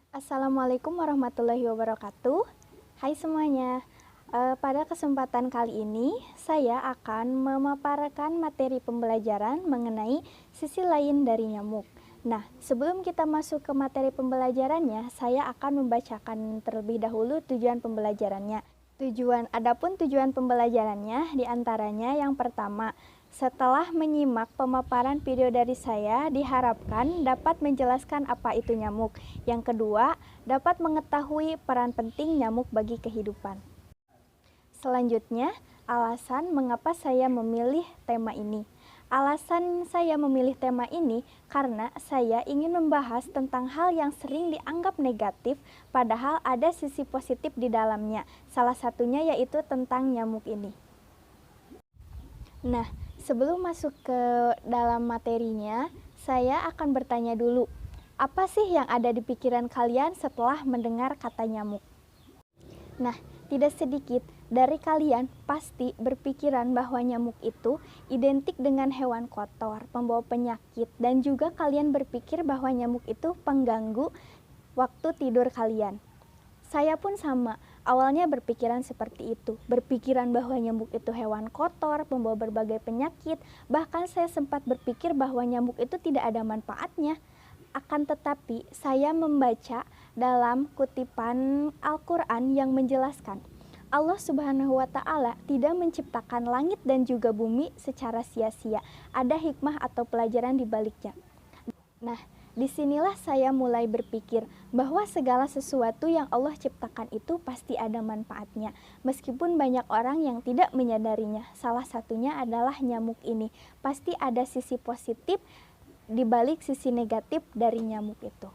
Assalamualaikum warahmatullahi wabarakatuh. Hai semuanya. Pada kesempatan kali ini saya akan memaparkan materi pembelajaran mengenai sisi lain dari nyamuk. Nah, sebelum kita masuk ke materi pembelajarannya, saya akan membacakan terlebih dahulu tujuan pembelajarannya. Adapun tujuan pembelajarannya diantaranya yang pertama, setelah menyimak pemaparan video dari saya, diharapkan dapat menjelaskan apa itu nyamuk. Yang kedua, dapat mengetahui peran penting nyamuk bagi kehidupan. Selanjutnya, alasan mengapa saya memilih tema ini. Alasan saya memilih tema ini karena saya ingin membahas tentang hal yang sering dianggap negatif, padahal ada sisi positif di dalamnya. Salah satunya yaitu tentang nyamuk ini. Nah, sebelum masuk ke dalam materinya, saya akan bertanya dulu, apa sih yang ada di pikiran kalian setelah mendengar kata nyamuk? Nah, tidak sedikit dari kalian pasti berpikiran bahwa nyamuk itu identik dengan hewan kotor, pembawa penyakit, dan juga kalian berpikir bahwa nyamuk itu pengganggu waktu tidur kalian. Saya pun sama, awalnya berpikiran seperti itu, berpikiran bahwa nyamuk itu hewan kotor, pembawa berbagai penyakit, bahkan saya sempat berpikir bahwa nyamuk itu tidak ada manfaatnya. Akan tetapi, saya membaca dalam kutipan Al-Quran yang menjelaskan, Allah Subhanahu wa Ta'ala tidak menciptakan langit dan juga bumi secara sia-sia. Ada hikmah atau pelajaran di baliknya. Nah, disinilah saya mulai berpikir bahwa segala sesuatu yang Allah ciptakan itu pasti ada manfaatnya. Meskipun banyak orang yang tidak menyadarinya, salah satunya adalah nyamuk ini. Pasti ada sisi positif di balik sisi negatif dari nyamuk itu.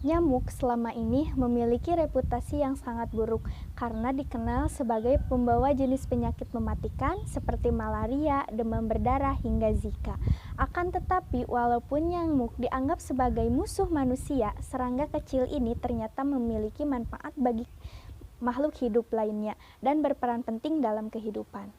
Nyamuk selama ini memiliki reputasi yang sangat buruk karena dikenal sebagai pembawa jenis penyakit mematikan seperti malaria, demam berdarah, hingga Zika. Akan tetapi, walaupun nyamuk dianggap sebagai musuh manusia, serangga kecil ini ternyata memiliki manfaat bagi makhluk hidup lainnya dan berperan penting dalam kehidupan.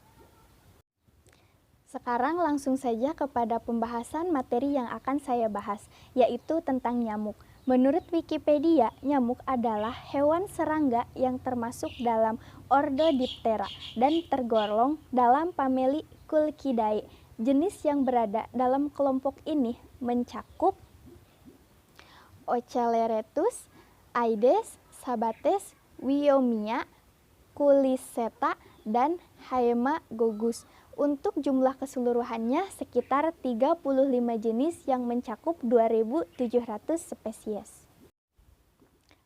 Sekarang langsung saja kepada pembahasan materi yang akan saya bahas, yaitu tentang nyamuk. Menurut Wikipedia, nyamuk adalah hewan serangga yang termasuk dalam ordo Diptera dan tergolong dalam famili Culcidae. Jenis yang berada dalam kelompok ini mencakup Ocellaretus, Aedes, Sabates, Wyomia, Culiceta, dan Haemagogus. Untuk jumlah keseluruhannya sekitar 35 jenis yang mencakup 2.700 spesies.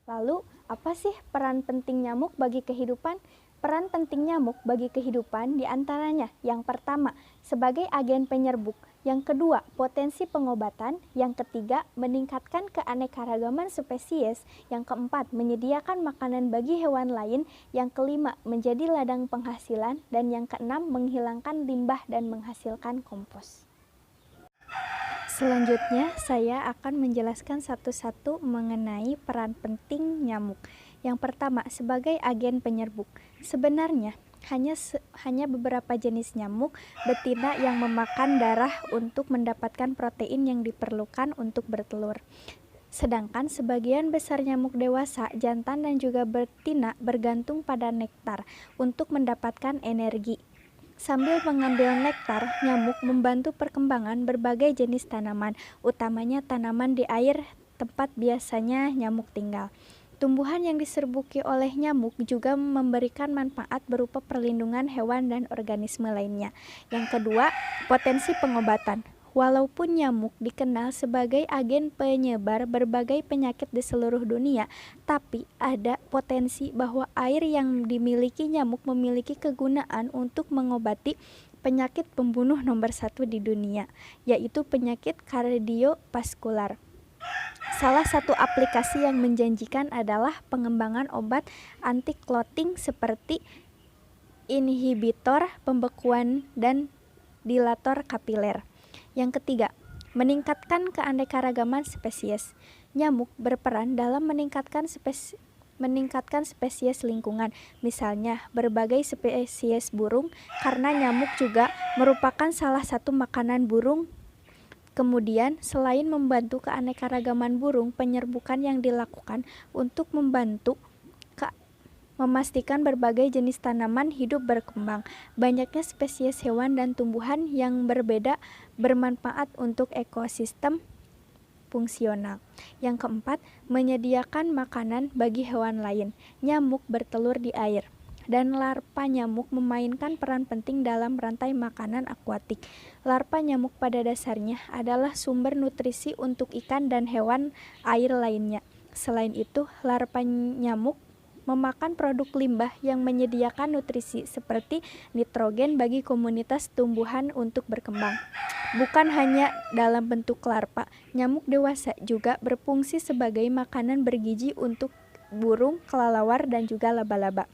Lalu, apa sih peran penting nyamuk bagi kehidupan? Peran penting nyamuk bagi kehidupan diantaranya, yang pertama, sebagai agen penyerbuk, yang kedua, potensi pengobatan, yang ketiga, meningkatkan keanekaragaman spesies, yang keempat, menyediakan makanan bagi hewan lain, yang kelima, menjadi ladang penghasilan, dan yang keenam, menghilangkan limbah dan menghasilkan kompos. Selanjutnya, saya akan menjelaskan satu-satu mengenai peran penting nyamuk. Yang pertama, sebagai agen penyerbuk. Sebenarnya, hanya beberapa jenis nyamuk betina yang memakan darah untuk mendapatkan protein yang diperlukan untuk bertelur. Sedangkan sebagian besar nyamuk dewasa, jantan dan juga betina bergantung pada nektar untuk mendapatkan energi. Sambil mengambil nektar, nyamuk membantu perkembangan berbagai jenis tanaman, utamanya tanaman di air tempat biasanya nyamuk tinggal. Tumbuhan yang diserbuki oleh nyamuk juga memberikan manfaat berupa perlindungan hewan dan organisme lainnya. Yang kedua, potensi pengobatan. Walaupun nyamuk dikenal sebagai agen penyebar berbagai penyakit di seluruh dunia, tapi ada potensi bahwa air yang dimiliki nyamuk memiliki kegunaan untuk mengobati penyakit pembunuh nomor 1 di dunia, yaitu penyakit kardiovaskular. Salah satu aplikasi yang menjanjikan adalah pengembangan obat anti-clotting seperti inhibitor pembekuan dan dilator kapiler. Yang ketiga, meningkatkan keanekaragaman spesies. Nyamuk berperan dalam meningkatkan spesies lingkungan, misalnya berbagai spesies burung, karena nyamuk juga merupakan salah satu makanan burung. Kemudian, selain membantu keanekaragaman burung, penyerbukan yang dilakukan untuk membantu memastikan berbagai jenis tanaman hidup berkembang. Banyaknya spesies hewan dan tumbuhan yang berbeda bermanfaat untuk ekosistem fungsional. Yang keempat, menyediakan makanan bagi hewan lain. Nyamuk bertelur di air, dan larva nyamuk memainkan peran penting dalam rantai makanan akuatik. Larva nyamuk pada dasarnya adalah sumber nutrisi untuk ikan dan hewan air lainnya. Selain itu, larva nyamuk memakan produk limbah yang menyediakan nutrisi seperti nitrogen bagi komunitas tumbuhan untuk berkembang. Bukan hanya dalam bentuk larva, nyamuk dewasa juga berfungsi sebagai makanan bergizi untuk burung, kelelawar, dan juga laba-laba.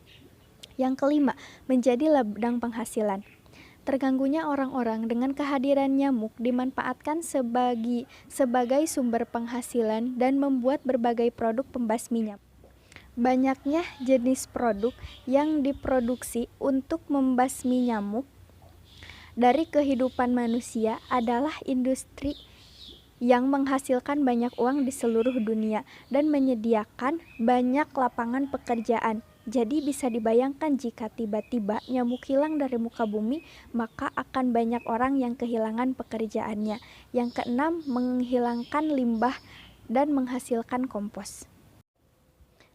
Yang kelima, menjadi ladang penghasilan. Terganggunya orang-orang dengan kehadiran nyamuk dimanfaatkan sebagai sumber penghasilan dan membuat berbagai produk pembasmi nyamuk. Banyaknya jenis produk yang diproduksi untuk membasmi nyamuk dari kehidupan manusia adalah industri yang menghasilkan banyak uang di seluruh dunia dan menyediakan banyak lapangan pekerjaan. Jadi bisa dibayangkan jika tiba-tiba nyamuk hilang dari muka bumi, maka akan banyak orang yang kehilangan pekerjaannya. Yang keenam, menghilangkan limbah dan menghasilkan kompos.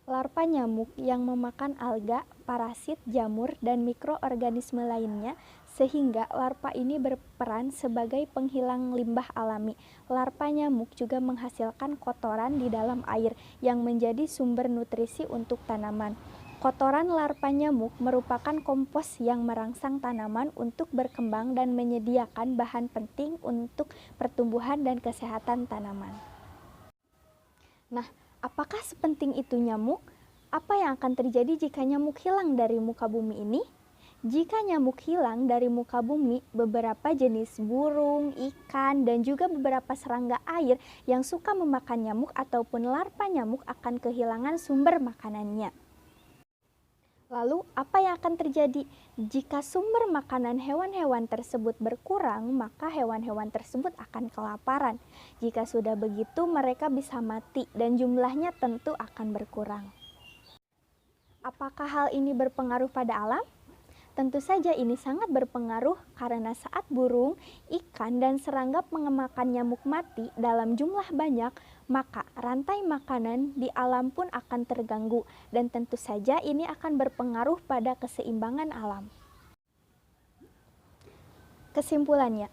Larva nyamuk yang memakan alga, parasit, jamur, dan mikroorganisme lainnya, sehingga larva ini berperan sebagai penghilang limbah alami. Larva nyamuk juga menghasilkan kotoran di dalam air yang menjadi sumber nutrisi untuk tanaman. Kotoran larva nyamuk merupakan kompos yang merangsang tanaman untuk berkembang dan menyediakan bahan penting untuk pertumbuhan dan kesehatan tanaman. Nah, apakah sepenting itu nyamuk? Apa yang akan terjadi jika nyamuk hilang dari muka bumi ini? Jika nyamuk hilang dari muka bumi, beberapa jenis burung, ikan, dan juga beberapa serangga air yang suka memakan nyamuk ataupun larva nyamuk akan kehilangan sumber makanannya. Lalu, apa yang akan terjadi? Jika sumber makanan hewan-hewan tersebut berkurang, maka hewan-hewan tersebut akan kelaparan. Jika sudah begitu, mereka bisa mati dan jumlahnya tentu akan berkurang. Apakah hal ini berpengaruh pada alam? Tentu saja ini sangat berpengaruh karena saat burung, ikan, dan serangga pengemakan nyamuk mati dalam jumlah banyak, maka rantai makanan di alam pun akan terganggu dan tentu saja ini akan berpengaruh pada keseimbangan alam. Kesimpulannya,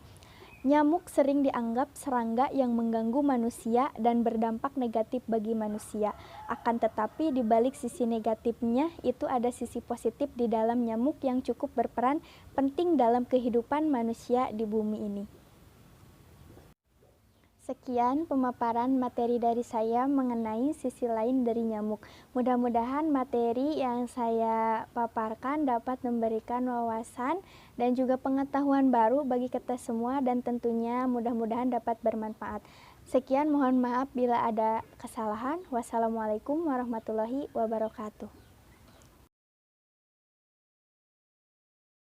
nyamuk sering dianggap serangga yang mengganggu manusia dan berdampak negatif bagi manusia. Akan tetapi di balik sisi negatifnya itu ada sisi positif di dalam nyamuk yang cukup berperan penting dalam kehidupan manusia di bumi ini. Sekian pemaparan materi dari saya mengenai sisi lain dari nyamuk. Mudah-mudahan materi yang saya paparkan dapat memberikan wawasan dan juga pengetahuan baru bagi kita semua dan tentunya mudah-mudahan dapat bermanfaat. Sekian, mohon maaf bila ada kesalahan. Wassalamualaikum warahmatullahi wabarakatuh.